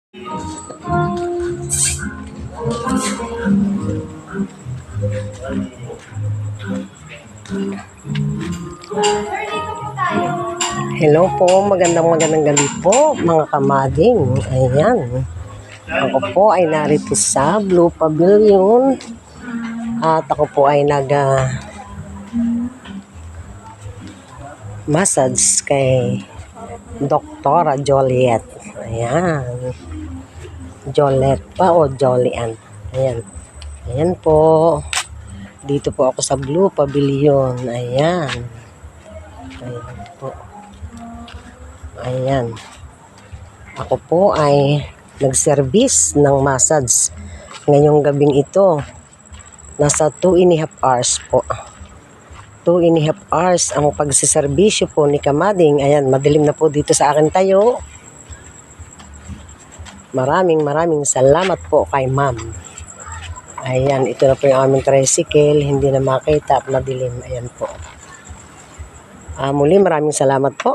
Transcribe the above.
Hello po, magandang gabi po mga kamading. Ayan, ako po ay narito sa Blue Pavilion at ako po ay massage kay Doktora Joliet. Ayan, Joliet pa o Jolian. Ayan, ayan po, dito po ako sa Blue Pavilion. Ayan, ayan po. Ayan. Ako po ay nag-service ng massage ngayong gabing ito. Nasa 2.5 hours po. 2.5 hours ang pagsiservisyo po ni Kamading. Ayan, madilim na po dito sa akin tayo. Maraming salamat po kay ma'am. Ayan, ito na po yung aming tricycle. Hindi na makita at madilim. Ayan po. Muli maraming salamat po.